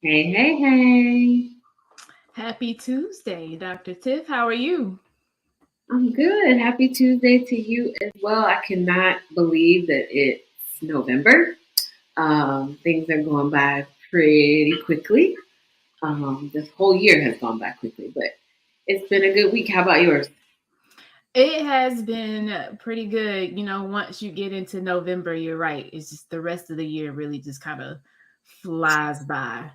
Hey, hey, hey. Happy Tuesday, Dr. Tiff. How are you? I'm good. Happy Tuesday to you as well. I cannot believe that it's November. Things are going by pretty quickly. This whole year has gone by quickly, but it's been a good week. How about yours? It has been pretty good. Once you get into November, you're right. It's just the rest of the year really just kind of flies by.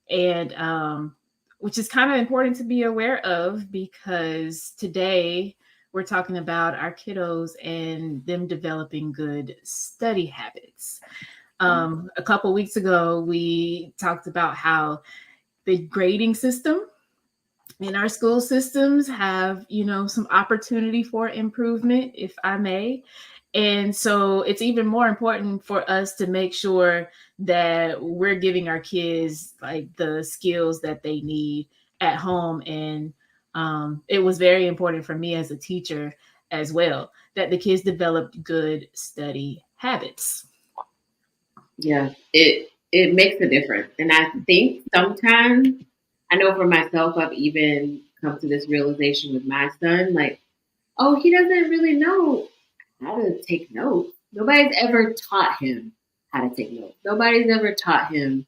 And which is kind of important to be aware of because today we're talking about our kiddos and them developing good study habits. A couple weeks ago, we talked about how the grading system in our school systems have some opportunity for improvement, if I may. And so it's even more important for us to make sure that we're giving our kids like the skills that they need at home. And it was very important for me as a teacher as well that the kids developed good study habits. Yeah, it makes a difference. And I think sometimes I know for myself I've even come to this realization with my son, like, oh, he doesn't really know how to take notes. Nobody's ever taught him how to take notes. Nobody's ever taught him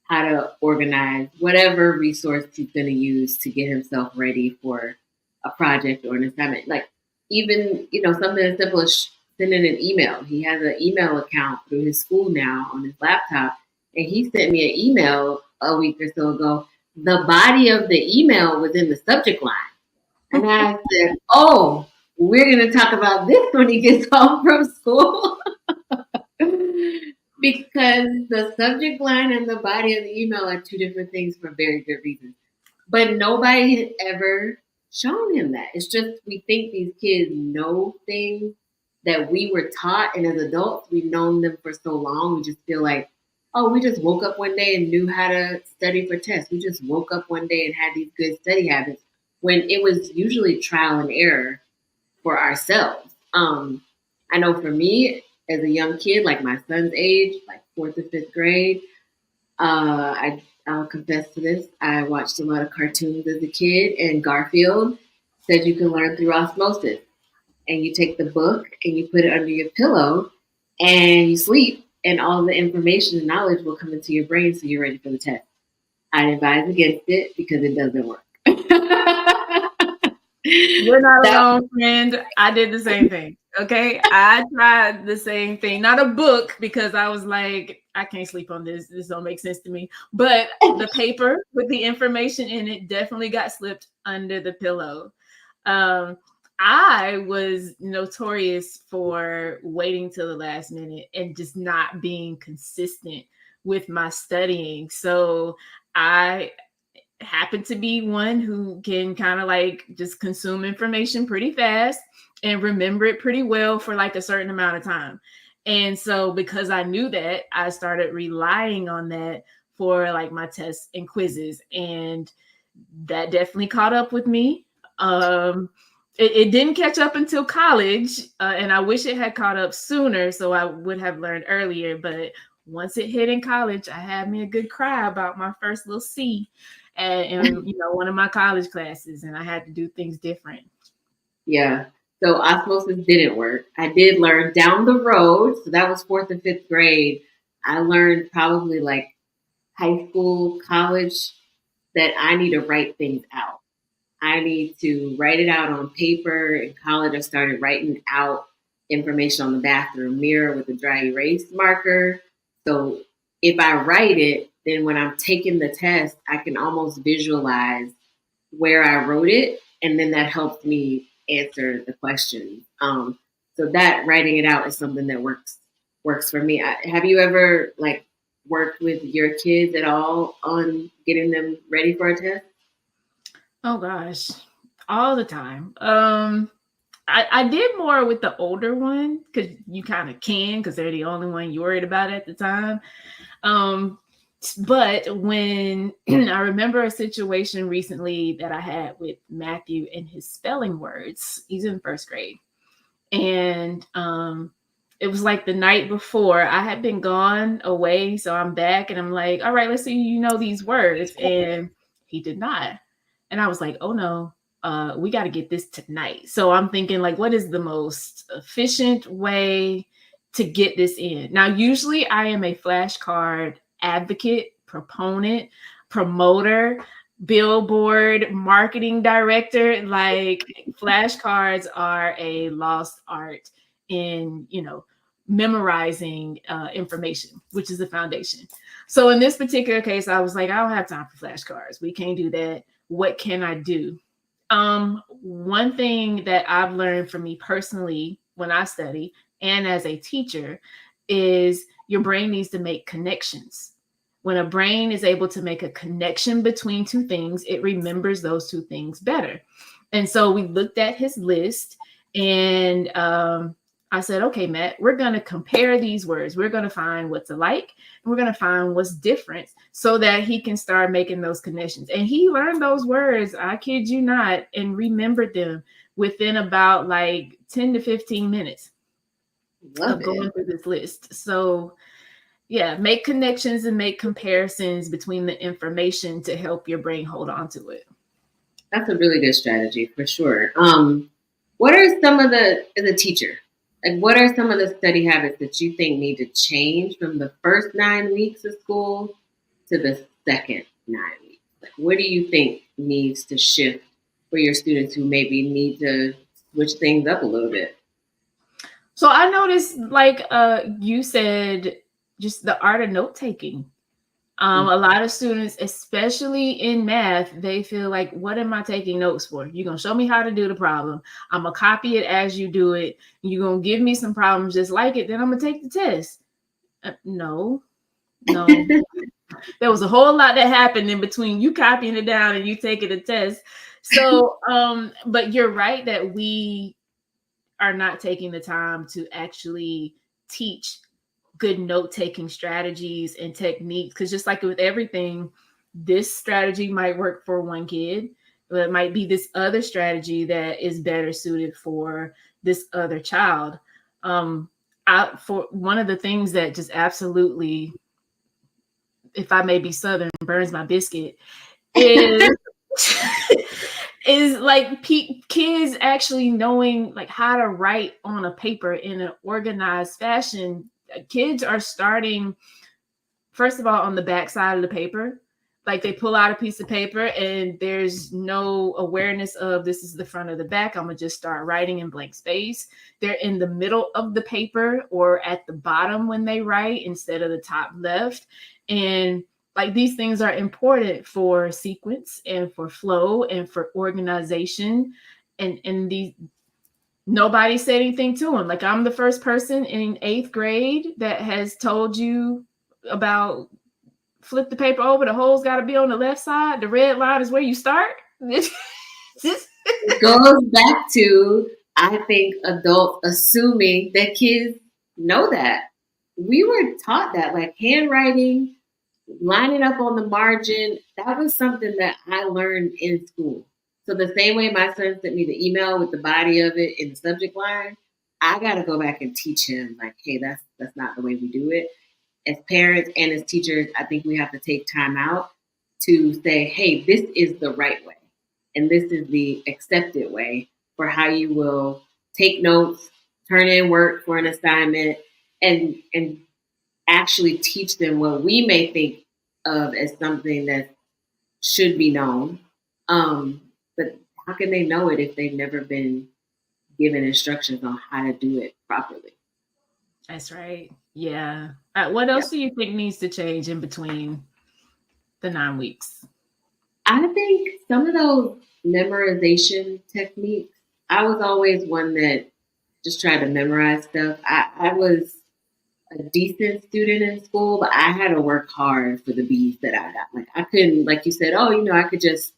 how to organize whatever resource he's going to use to get himself ready for a project or an assignment. Like even, something as simple as sending an email. He has an email account through his school now on his laptop. And he sent me an email a week or so ago. The body of the email was in the subject line. And I said, oh, we're going to talk about this when he gets home from school. Because the subject line and the body of the email are two different things for very good reasons. But nobody had ever shown him that. It's just we think these kids know things that we were taught, and as adults, we've known them for so long. We just feel like, oh, we just woke up one day and knew how to study for tests. We just woke up one day and had these good study habits when it was usually trial and error for ourselves. I know for me, as a young kid, like my son's age, like fourth or fifth grade, I'll confess to this. I watched a lot of cartoons as a kid, and Garfield said you can learn through osmosis. And you take the book and you put it under your pillow and you sleep, and all the information and knowledge will come into your brain so you're ready for the test. I advise against it because it doesn't work. You're not that alone, friend. I did the same thing. Okay. I tried the same thing. Not a book because I was like, I can't sleep on this. This don't make sense to me. But the paper with the information in it definitely got slipped under the pillow. Um, I was notorious for waiting till the last minute and just not being consistent with my studying. So I happen to be one who can kind of like just consume information pretty fast and remember it pretty well for like a certain amount of time. And so because I knew that, I started relying on that for like my tests and quizzes. And that definitely caught up with me. It didn't catch up until college, and I wish it had caught up sooner so I would have learned earlier. But once it hit in college, I had me a good cry about my first little C in one of my college classes, and I had to do things different. Yeah. So osmosis didn't work. I did learn down the road. So that was fourth and fifth grade. I learned probably like high school, college, that I need to write things out. I need to write it out on paper. In college, I started writing out information on the bathroom mirror with a dry erase marker. So if I write it, then when I'm taking the test, I can almost visualize where I wrote it, and then that helps me answer the question. So that writing it out is something that works for me. Have you ever like worked with your kids at all on getting them ready for a test? Oh gosh, all the time. I did more with the older one because you kind of can because they're the only one you're worried about at the time. Um, but when I remember a situation recently that I had with Matthew and his spelling words, he's in first grade, and it was like the night before. I had been gone away, so I'm back and I'm like, all right, let's see, you know these words. And he did not. And I was like, oh no, we got to get this tonight. So I'm thinking, like, what is the most efficient way to get this in? Now, usually I am a flashcard advocate, proponent, promoter, billboard marketing director. Like, flashcards are a lost art in, memorizing information, which is the foundation. So in this particular case, I was like, I don't have time for flashcards. We can't do that. What can I do? One thing that I've learned for me personally when I study and as a teacher is your brain needs to make connections. When a brain is able to make a connection between two things, it remembers those two things better. And so we looked at his list and I said, okay, Matt, we're going to compare these words. We're going to find what's alike. And we're going to find what's different so that he can start making those connections. And he learned those words, I kid you not, and remembered them within about like 10 to 15 minutes of going through this list. So yeah, make connections and make comparisons between the information to help your brain hold on to it. That's a really good strategy for sure. What are some of the teacher? Like, what are some of the study habits that you think need to change from the first 9 weeks of school to the second 9 weeks? Like, what do you think needs to shift for your students who maybe need to switch things up a little bit? So I noticed, like you said, just the art of note taking. A lot of students, especially in math, they feel like, what am I taking notes for? You're going to show me how to do the problem. I'm going to copy it as you do it. You're going to give me some problems just like it. Then I'm going to take the test. No. There was a whole lot that happened in between you copying it down and you taking the test. So, but you're right that we are not taking the time to actually teach good note-taking strategies and techniques, because just like with everything, this strategy might work for one kid, but it might be this other strategy that is better suited for this other child. For one of the things that just absolutely, if I may be Southern, burns my biscuit is is like kids actually knowing like how to write on a paper in an organized fashion. Kids are starting, first of all, on the back side of the paper. Like, they pull out a piece of paper and there's no awareness of this is the front or the back. I'm going to just start writing in blank space. They're in the middle of the paper or at the bottom when they write instead of the top left. And like, these things are important for sequence and for flow and for organization. And these, nobody said anything to him. Like, I'm the first person in 8th grade that has told you about flip the paper over. The hole's got to be on the left side. The red line is where you start. It goes back to, I think, adults assuming that kids know that. We were taught that, like handwriting, lining up on the margin. That was something that I learned in school. So the same way my son sent me the email with the body of it in the subject line, I got to go back and teach him, like, hey, that's not the way we do it. As parents and as teachers, I think we have to take time out to say, hey, this is the right way. And this is the accepted way for how you will take notes, turn in work for an assignment, and actually teach them what we may think of as something that should be known. But how can they know it if they've never been given instructions on how to do it properly? That's right. Yeah. What else do you think needs to change in between the 9 weeks? I think some of those memorization techniques, I was always one that just tried to memorize stuff. I was a decent student in school, but I had to work hard for the B's that I got. Like, I couldn't, like you said, I could just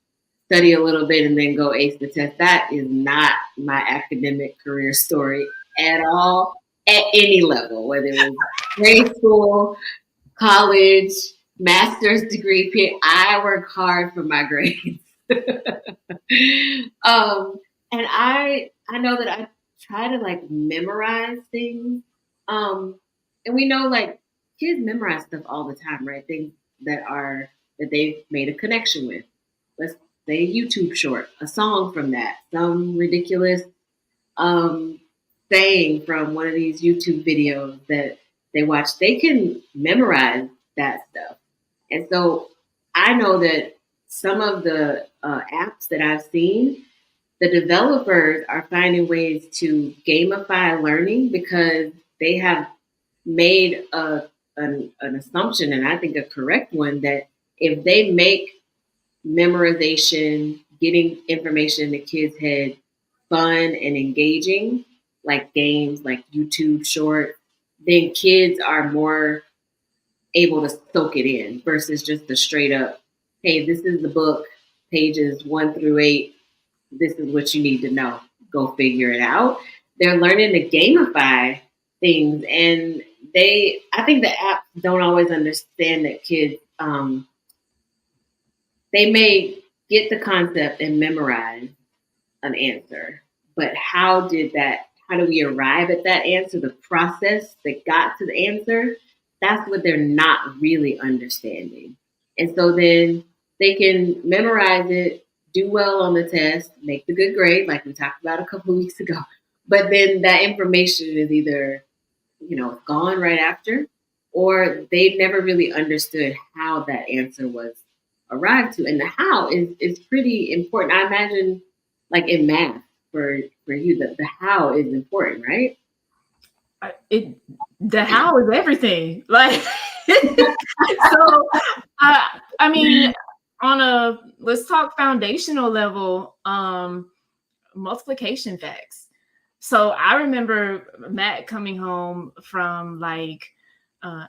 study a little bit and then go ace the test. That is not my academic career story at all, at any level, whether it was grade school, college, master's degree. I work hard for my grades. And I know that I try to like memorize things, And we know like kids memorize stuff all the time, right? Things that they've made a connection with. Let's say a YouTube short, a song from that, some ridiculous um, saying from one of these YouTube videos that they watch. They can memorize that stuff. And so I know that some of the apps that I've seen, the developers are finding ways to gamify learning because they have made an assumption, and I think a correct one, that if they make memorization, getting information in the kids' head fun and engaging, like games, like YouTube short, then kids are more able to soak it in versus just the straight up, hey, this is the book, pages 1 through 8. This is what you need to know. Go figure it out. They're learning to gamify things, and I think the apps don't always understand that kids, they may get the concept and memorize an answer, but how do we arrive at that answer, the process that got to the answer, that's what they're not really understanding. And so then they can memorize it, do well on the test, make the good grade, like we talked about a couple of weeks ago. But then that information is either, gone right after, or they've never really understood how that answer was arrived to. And the how is pretty important. I imagine, like in math, for you, the how is important, right? The how is everything. Like, so I mean, let's talk foundational level, multiplication facts. So I remember Matt coming home from like, I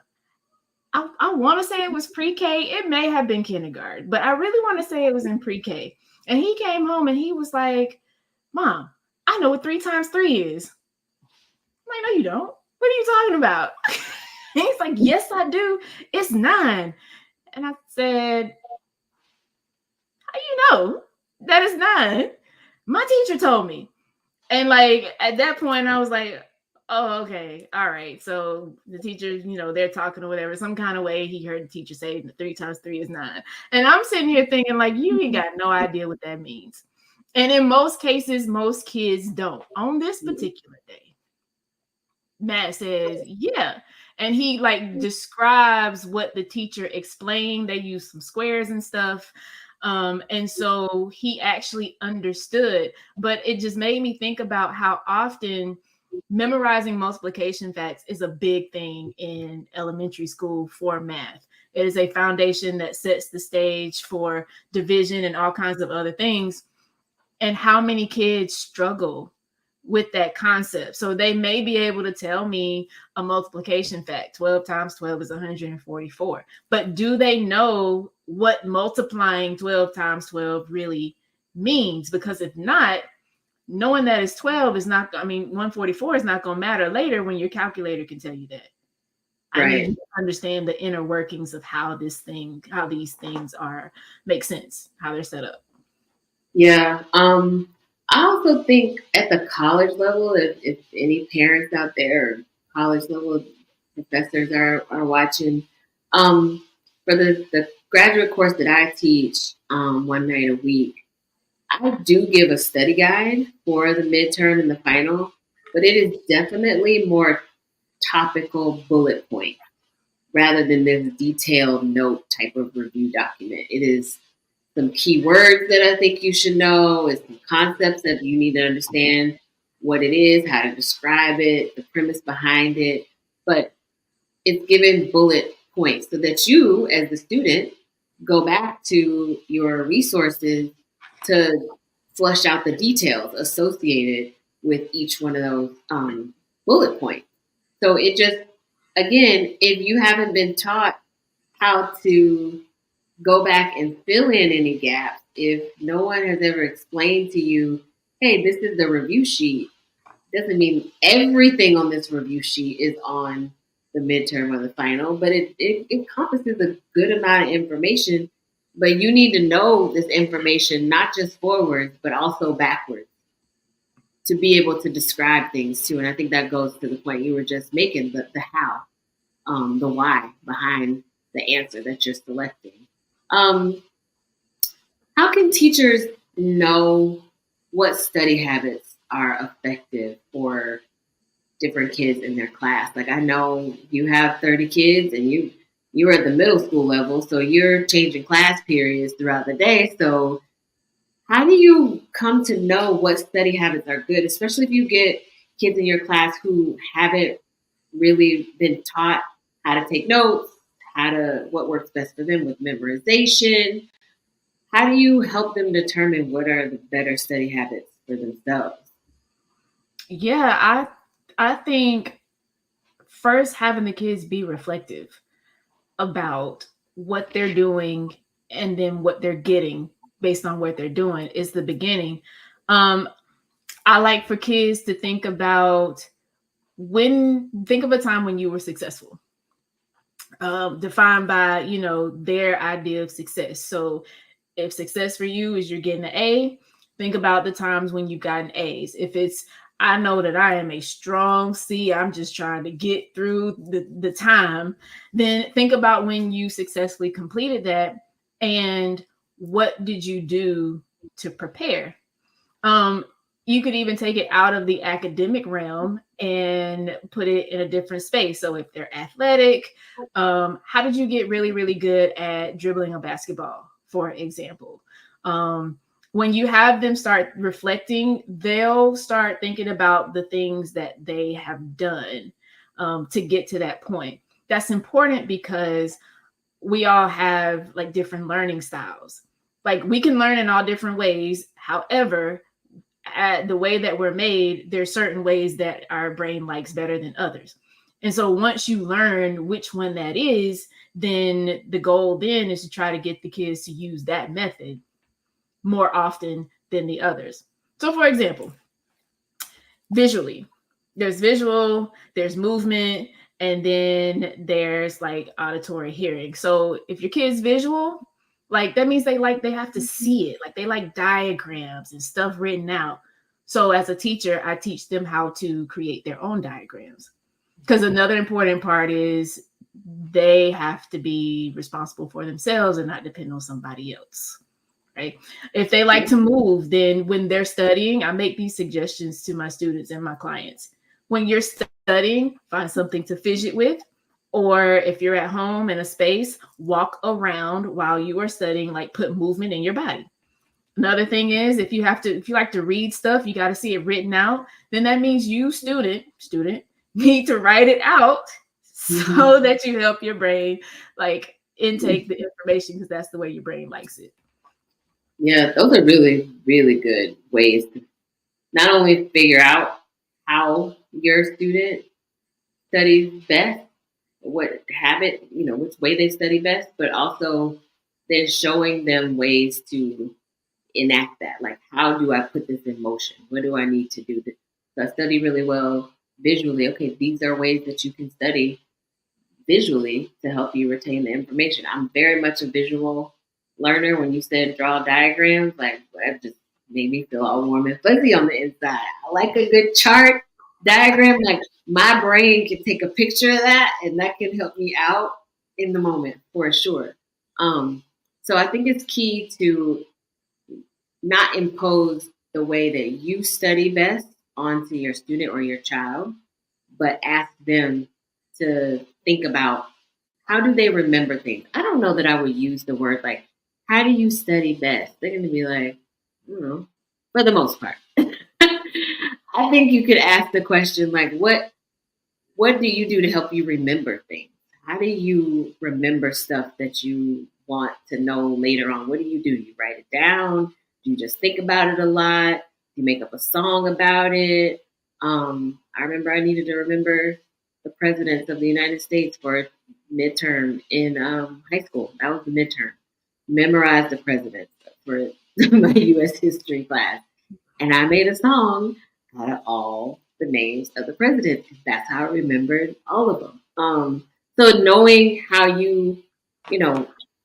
want to say it was pre-K. It may have been kindergarten, but I really want to say it was in pre-K. And he came home and he was like, Mom, I know what 3 times 3 is. I'm like, no, you don't. What are you talking about? He's like, yes, I do. It's 9. And I said, how you know that is 9? My teacher told me. And like at that point, I was like, oh, okay. All right. So the teacher, they're talking or whatever. Some kind of way he heard the teacher say 3 times 3 is 9. And I'm sitting here thinking, like, you ain't got no idea what that means. And in most cases, most kids don't. On this particular day, Matt says, yeah. And he like describes what the teacher explained. They use some squares and stuff. And so he actually understood, but it just made me think about how often memorizing multiplication facts is a big thing in elementary school for math. It is a foundation that sets the stage for division and all kinds of other things. And how many kids struggle with that concept. So they may be able to tell me a multiplication fact, 12 times 12 is 144. But do they know what multiplying 12 times 12 really means? Because if not, knowing that it's 12 is not, 144 is not going to matter later when your calculator can tell you that. Right. I need to understand the inner workings of how these things make sense, how they're set up. Yeah. I also think at the college level, if any parents out there, or college level professors are watching, for the graduate course that I teach, one night a week, I do give a study guide for the midterm and the final, but it is definitely more topical bullet point rather than this detailed note type of review document. It is some key words that I think you should know, is some concepts that you need to understand what it is, how to describe it, the premise behind it. But it's given bullet points so that you, as the student, go back to your resources to flush out the details associated with each one of those bullet points. So it just, again, if you haven't been taught how to go back and fill in any gaps, if no one has ever explained to you, hey, this is the review sheet, doesn't mean everything on this review sheet is on the midterm or the final, but it encompasses a good amount of information. But you need to know this information, not just forwards, but also backwards. to be able to describe things too. And I think that goes to the point you were just making, the how, the why behind the answer that you're selecting. Um, how can teachers know what study habits are effective for different kids in their class? Like I know you have 30 kids and you're at the middle school level, so you're changing class periods throughout the day. So how do you come to know what study habits are good, especially if you get kids in your class who haven't really been taught how to take notes, how to what works best for them with memorization? How do you help them determine what are the better study habits for themselves? Yeah, I think first having the kids be reflective about what they're doing and then what they're getting based on what they're doing is the beginning. Um, I like for kids to think about think of a time when you were successful, defined by, their idea of success. So if success for you is you're getting an A, think about the times when you've gotten A's. If it's, I know that I am a strong C, I'm just trying to get through the time, then think about when you successfully completed that and what did you do to prepare. Um, you could even take it out of the academic realm and put it in a different space. So if they're athletic, how did you get really, really good at dribbling a basketball, for example? When you have them start reflecting, they'll start thinking about the things that they have done to get to that point. That's important because we all have like different learning styles. Like we can learn in all different ways. However, the way that we're made, there's certain ways that our brain likes better than others. And so once you learn which one that is, then the goal then is to try to get the kids to use that method more often than the others. So for example, visually, there's visual, there's movement, and then there's like auditory hearing. So if your kid's visual, like that means they have to see it. Like they like diagrams and stuff written out. So as a teacher, I teach them how to create their own diagrams. Because another important part is they have to be responsible for themselves and not depend on somebody else. Right. If they like to move, then when they're studying, I make these suggestions to my students and my clients. When you're studying, find something to fidget with. Or if you're at home in a space, walk around while you are studying, like put movement in your body. Another thing is if you like to read stuff, you got to see it written out. Then that means you student need to write it out so that you help your brain like intake the information because that's the way your brain likes it. Yeah, those are really, really good ways to not only figure out how your student studies best, what habit, which way they study best, but also then showing them ways to enact that. Like, how do I put this in motion? What do I need to do? So I study really well visually. Okay, these are ways that you can study visually to help you retain the information. I'm very much a visual learner. When you said draw diagrams, like that just made me feel all warm and fuzzy on the inside. I like a good chart diagram. Like my brain can take a picture of that, and that can help me out in the moment for sure. So I think it's key to not impose the way that you study best onto your student or your child, but ask them to think about how do they remember things. I don't know that I would use the word like, how do you study best? They're going to be like, I don't know, for the most part. I think you could ask the question like, what do you do to help you remember things? How do you remember stuff that you want to know later on? What do? You write it down? Do you just think about it a lot? Do you make up a song about it? I remember I needed to remember the presidents of the United States for midterm in high school. That was the midterm. Memorize the presidents for my U.S. history class. And I made a song out of all the names of the presidents. That's how I remembered all of them. So knowing how you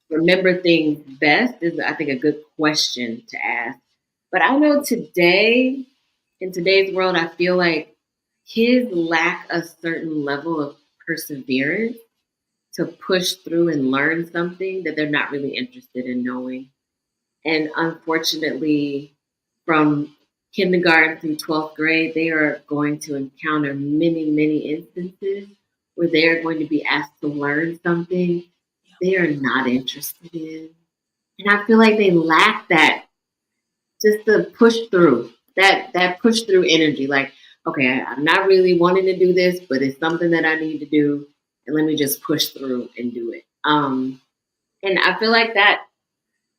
remember things best is, I think, a good question to ask. But I know today in today's world, I feel like kids lack a certain level of perseverance to push through and learn something that they're not really interested in knowing. And unfortunately, from kindergarten through 12th grade, they are going to encounter many, many instances where they are going to be asked to learn something they are not interested in. And I feel like they lack that, just the push through, that push through energy. Like, okay, I'm not really wanting to do this, but it's something that I need to do, and let me just push through and do it. And I feel like that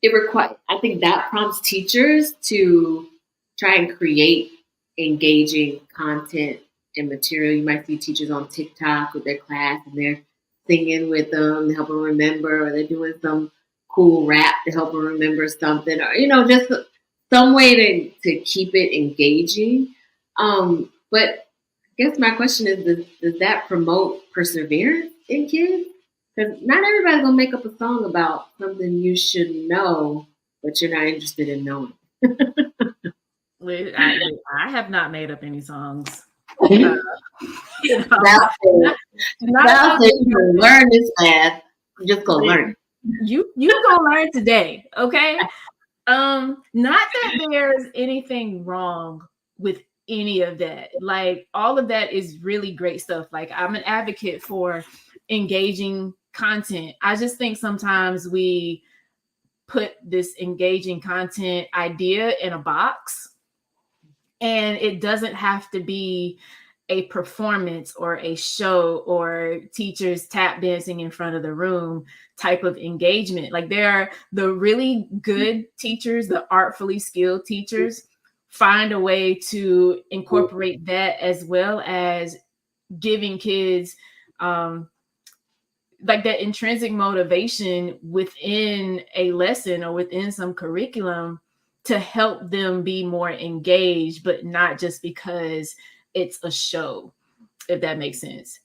it requires. I think that prompts teachers to try and create engaging content and material. You might see teachers on TikTok with their class, and they're singing with them to help them remember, or they're doing some cool rap to help them remember something, or just some way to keep it engaging. But I guess my question is, does that promote perseverance in kids? Because not everybody's gonna make up a song about something you should know, but you're not interested in knowing. I have not made up any songs. Now, you learn this fast. I'm just gonna learn. You gonna learn today, okay? Not that there's anything wrong with any of that. Like, all of that is really great stuff. Like, I'm an advocate for engaging content. I just think sometimes we put this engaging content idea in a box, and it doesn't have to be a performance or a show or teachers tap dancing in front of the room type of engagement. Like, there are the really good teachers, the artfully skilled teachers, find a way to incorporate that, as well as giving kids like that intrinsic motivation within a lesson or within some curriculum to help them be more engaged, but not just because it's a show, if that makes sense.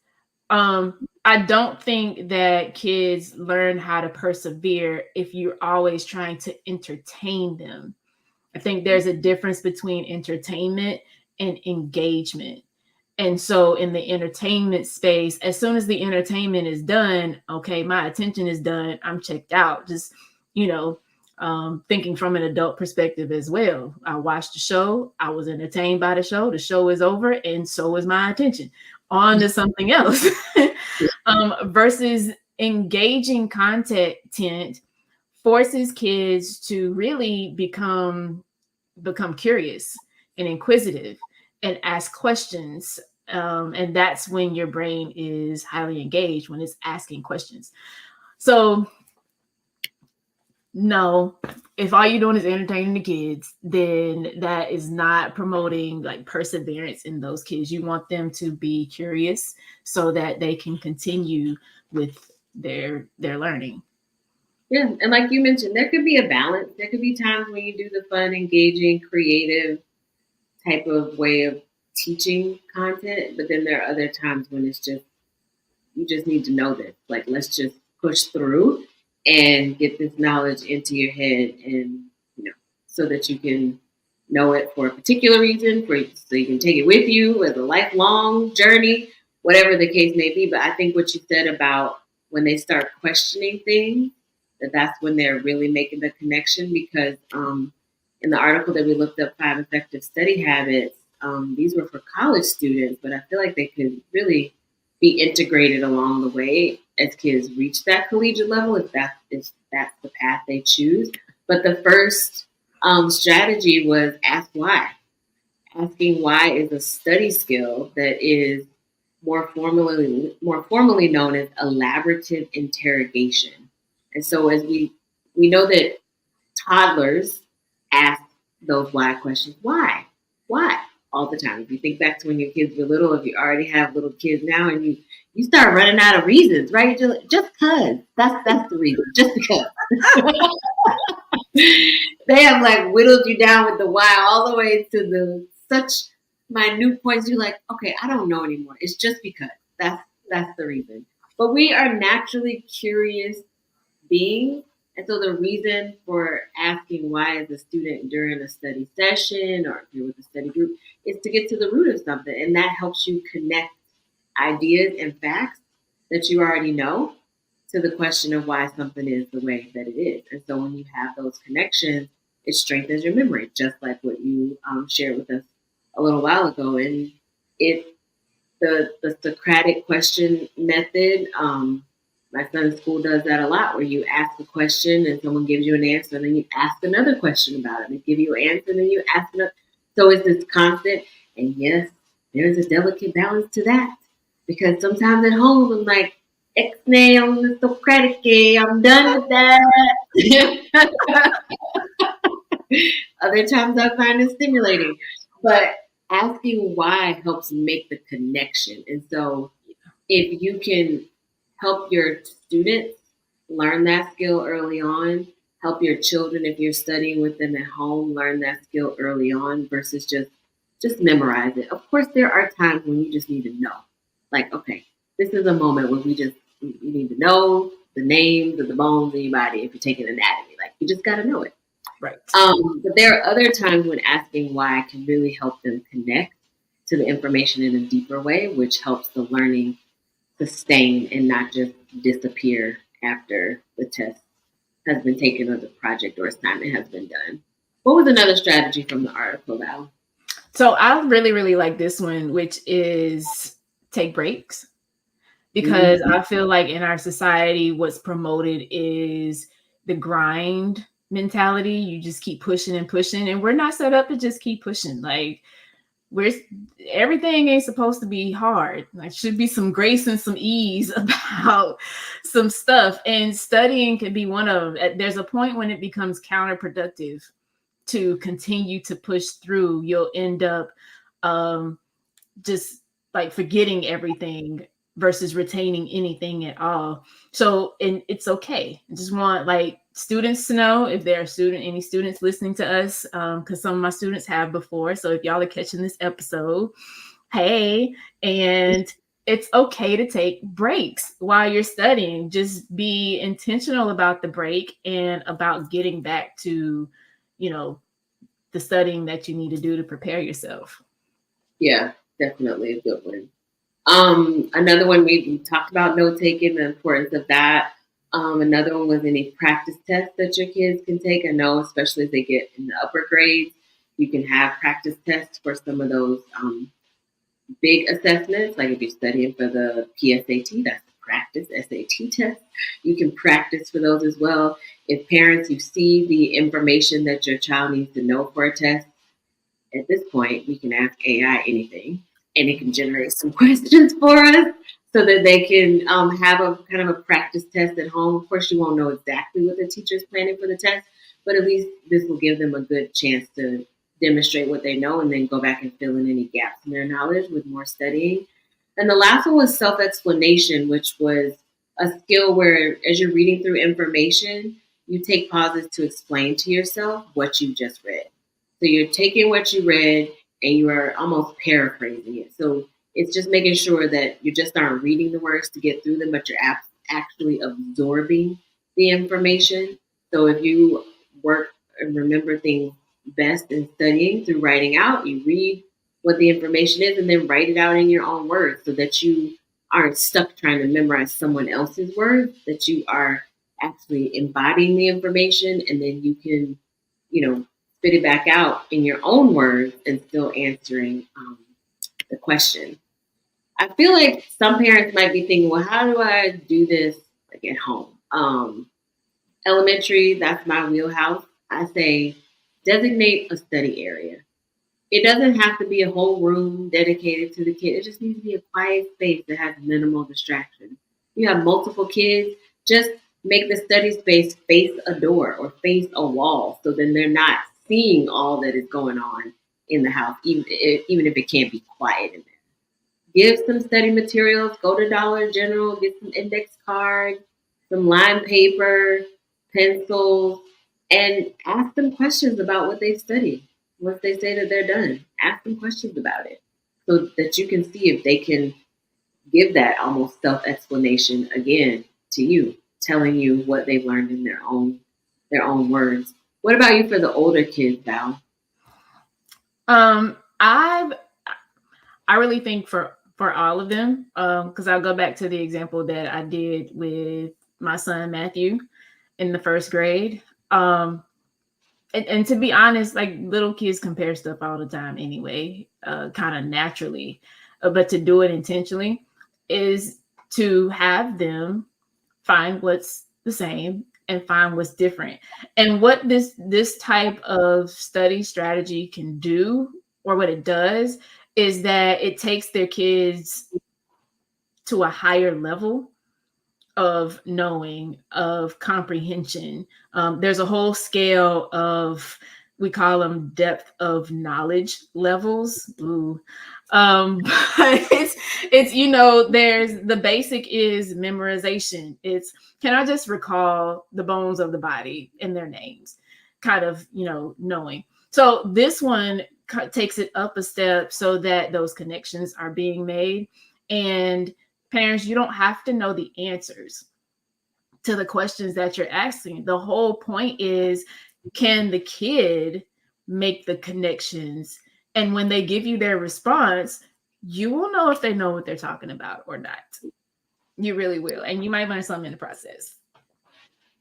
I don't think that kids learn how to persevere if you're always trying to entertain them. I think there's a difference between entertainment and engagement. And so in the entertainment space, as soon as the entertainment is done, okay, my attention is done, I'm checked out. Just, thinking from an adult perspective as well. I watched the show, I was entertained by the show is over, and so is my attention. On to something else. Versus engaging content forces kids to really become curious and inquisitive and ask questions. And that's when your brain is highly engaged, when it's asking questions. So no, if all you're doing is entertaining the kids, then that is not promoting like perseverance in those kids. You want them to be curious so that they can continue with their learning. Yeah, and like you mentioned, there could be a balance. There could be times when you do the fun, engaging, creative type of way of teaching content, but then there are other times when it's just, you just need to know this. Like, let's just push through and get this knowledge into your head, and so that you can know it for a particular reason, so you can take it with you as a lifelong journey, whatever the case may be. But I think what you said about when they start questioning things, that's when they're really making the connection. Because in the article that we looked up, 5 Effective Study Habits, these were for college students, but I feel like they could really be integrated along the way as kids reach that collegiate level, if that's the path they choose. But the first strategy was ask why. Asking why is a study skill that is more formally known as elaborative interrogation. And so as we know that toddlers ask those why questions. Why? All the time. If you think back to when your kids were little, if you already have little kids now, and you start running out of reasons, right? You're like, just because. That's the reason. Just because. They have like whittled you down with the why all the way to the such minute points. You're like, okay, I don't know anymore. It's just because. That's the reason. But we are naturally curious beings, And so the reason for asking why as a student during a study session or if you're with a study group is to get to the root of something. And that helps you connect ideas and facts that you already know to the question of why something is the way that it is. And so when you have those connections, it strengthens your memory, just like what you shared with us a little while ago. And it the Socratic question method. My son's school does that a lot, where you ask a question and someone gives you an answer, and then you ask another question about it. They give you an answer, and then you ask another. So it's this constant. And yes, there's a delicate balance to that, because sometimes at home I'm like, X-nay on the Socratic, I'm done with that. Other times I find it stimulating. But asking why helps make the connection. And so if you can help your students learn that skill early on, help your children, if you're studying with them at home, learn that skill early on versus just memorize it. Of course, there are times when you just need to know. Like, okay, this is a moment where you need to know the names of the bones in your body if you're taking anatomy. Like, you just got to know it. Right. But there are other times when asking why can really help them connect to the information in a deeper way, which helps the learning sustain and not just disappear after the test has been taken or the project or assignment has been done. What was another strategy from the article, Val? So I really, really like this one, which is take breaks. Because I feel like in our society, what's promoted is the grind mentality. You just keep pushing and pushing, and we're not set up to just keep pushing. Like, everything ain't supposed to be hard. Like, should be some grace and some ease about some stuff. And studying can be one of them. There's a point when it becomes counterproductive to continue to push through. You'll end up just like forgetting everything versus retaining anything at all. So, and it's okay. I just want like students to know, if there are any students listening to us, because some of my students have before. So if y'all are catching this episode, hey, and it's okay to take breaks while you're studying. Just be intentional about the break and about getting back to, the studying that you need to do to prepare yourself. Yeah, definitely a good one. Another one, we talked about note taking, the importance of that. Another one was any practice tests that your kids can take. I know, especially as they get in the upper grades, you can have practice tests for some of those big assessments. Like if you're studying for the PSAT, that's the practice SAT test. You can practice for those as well. If parents, you see the information that your child needs to know for a test, at this point, we can ask AI anything, and it can generate some questions for us so that they can have a kind of a practice test at home. Of course, you won't know exactly what the teacher's planning for the test, but at least this will give them a good chance to demonstrate what they know and then go back and fill in any gaps in their knowledge with more studying. And the last one was self-explanation, which was a skill where as you're reading through information, you take pauses to explain to yourself what you just read. So you're taking what you read and you are almost paraphrasing it. So it's just making sure that you just aren't reading the words to get through them, but you're actually absorbing the information. So if you work and remember things best in studying through writing out, you read what the information is and then write it out in your own words so that you aren't stuck trying to memorize someone else's words, that you are actually embodying the information, and then you can, spit it back out in your own words and still answering the question. I feel like some parents might be thinking, well, how do I do this like at home? Elementary, that's my wheelhouse. I say designate a study area. It doesn't have to be a whole room dedicated to the kid. It just needs to be a quiet space that has minimal distraction. You have multiple kids, just make the study space face a door or face a wall so then they're not seeing all that is going on in the house, even if it can't be quiet in there. Give some study materials, go to Dollar General, get some index cards, some line paper, pencils, and ask them questions about what they've studied. Once they say that they're done, ask them questions about it so that you can see if they can give that almost self-explanation again to you, telling you what they've learned in their own their own words. What about you for the older kids, Val? I really think for all of them, because I'll go back to the example that I did with my son Matthew in the first grade. And to be honest, like little kids compare stuff all the time anyway, kind of naturally. But to do it intentionally is to have them find what's the same and find what's different. And what this type of study strategy can do, or what it does, is that it takes their kids to a higher level of knowing, of comprehension. There's a whole scale of, we call them depth of knowledge levels. Ooh. But it's there's the basic is memorization. It's, can I just recall the bones of the body and their names, kind of knowing. So this one takes it up a step so that those connections are being made. And parents, you don't have to know the answers to the questions that you're asking. The whole point is, can the kid make the connections? And when they give you their response, you will know if they know what they're talking about or not. You really will. And you might learn something in the process.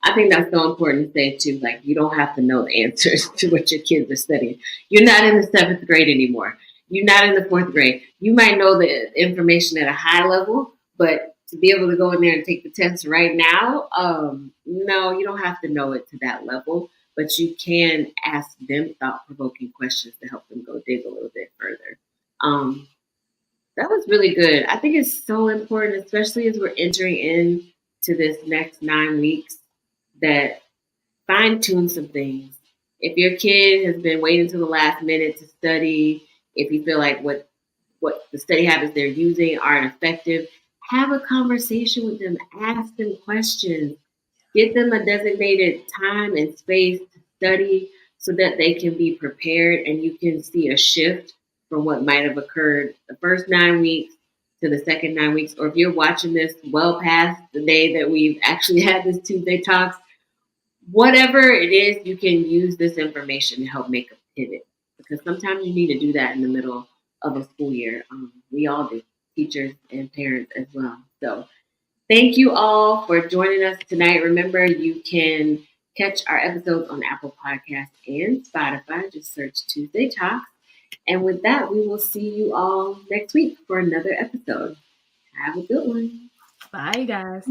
I think that's so important to say too. Like, you don't have to know the answers to what your kids are studying. You're not in the 7th grade anymore. You're not in the 4th grade. You might know the information at a high level, but to be able to go in there and take the test right now, no, you don't have to know it to that level, but you can ask them thought-provoking questions to help them go dig a little bit further. That was really good. I think it's so important, especially as we're entering into this next 9 weeks, that fine-tune some things. If your kid has been waiting till the last minute to study, if you feel like what the study habits they're using aren't effective, have a conversation with them, ask them questions, get them a designated time and space to study so that they can be prepared and you can see a shift from what might have occurred the first 9 weeks to the second 9 weeks. Or if you're watching this well past the day that we've actually had this Tuesday Talks, whatever it is, you can use this information to help make a pivot. Because sometimes you need to do that in the middle of a school year. We all do, teachers and parents as well. So thank you all for joining us tonight. Remember, you can catch our episodes on Apple Podcasts and Spotify. Just search Tuesday Talks. And with that, we will see you all next week for another episode. Have a good one. Bye, guys.